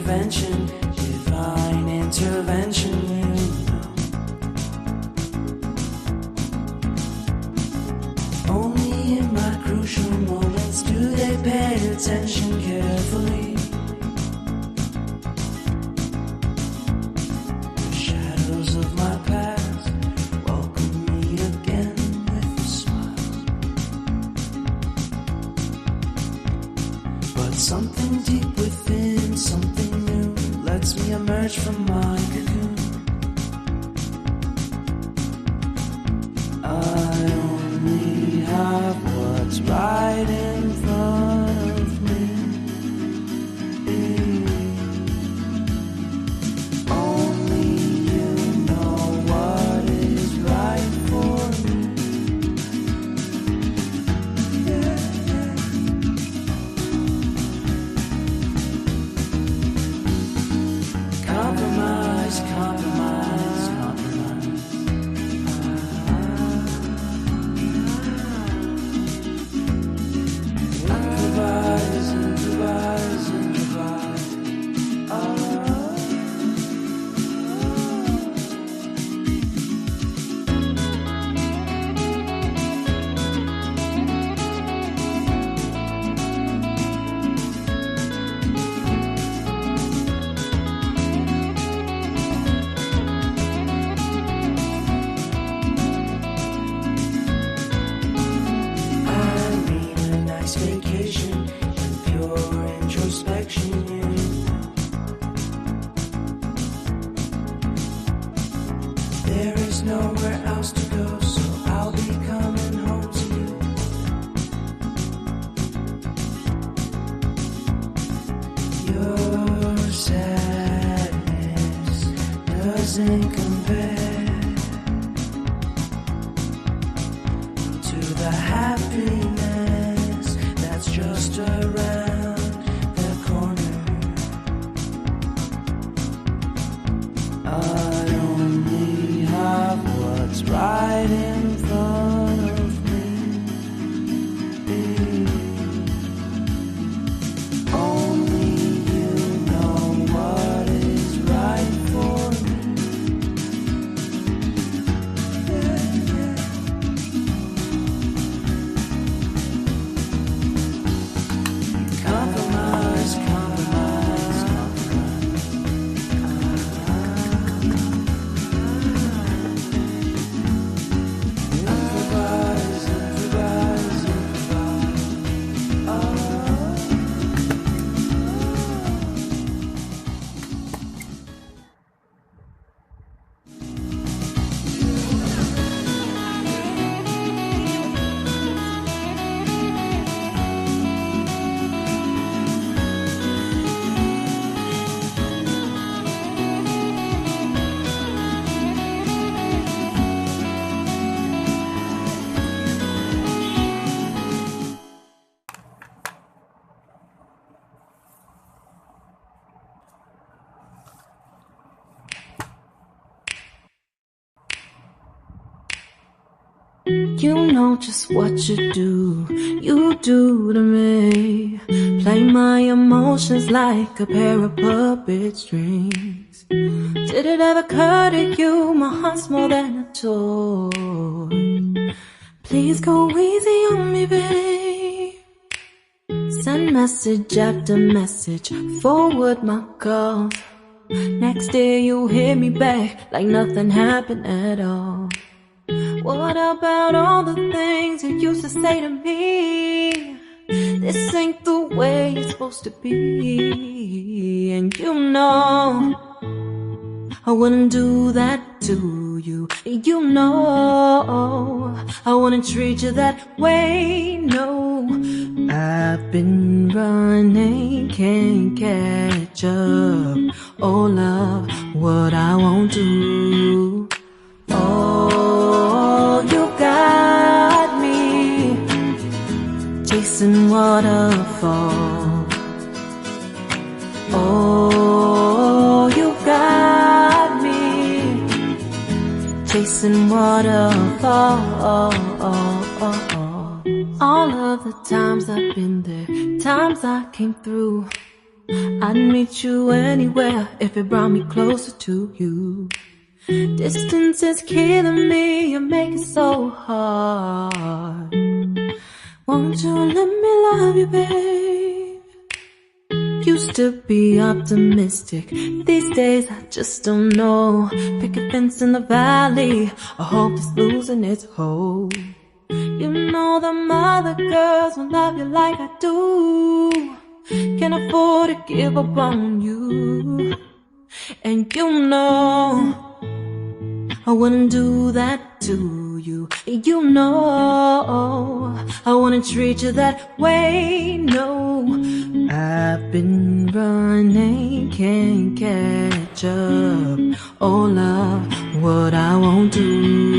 intervention, divine intervention, you know. Only in my crucial moments do they pay attention carefully. The shadows of my past welcome me again with a smile. But something deep within, something new, lets me emerge from my cocoon. I only have what's right in front of me. Only you know what is right for me. Compromise, compromise, compromise. Improvise, improvise, improvise. I mean a nice vacation and pure introspection, you know. There is nowhere else to go, so I'll be coming home to you. Your sadness doesn't compare to the happiness that's just around the corner. I only have what's right in front of me. Only you know what is right for me. Compromise, compromise, compromise. Improvise, improvise, You know just what you do to me. Play my emotions like a pair of puppet strings. Did it ever occur to you my heart's more than a toy? Please go easy on me, babe. Send message after message, forward my calls. Next day you hit me back like nothing happened at all. What about all the things you used to say to me? This ain't the way it's supposed to be. And you know I wouldn't do that to you. You know I wouldn't treat you that way, no. I've been running, can't catch up. Oh love, what I won't do. Oh, you got me chasing waterfalls. Oh, you got me chasing waterfalls. All of the times I've been there, times I came through, I'd meet you anywhere if it brought me closer to you. Distance is killing me, you make it so hard. Won't you let me love you, babe? Used to be optimistic, these days I just don't know. Pick a fence in the valley, I hope it's losing its hold. You know them other girls won't love you like I do. Can't afford to give up on you. And you know I wouldn't do that to you. You know I wouldn't treat you that way, no. I've been running, can't catch up. Oh love, what I won't do.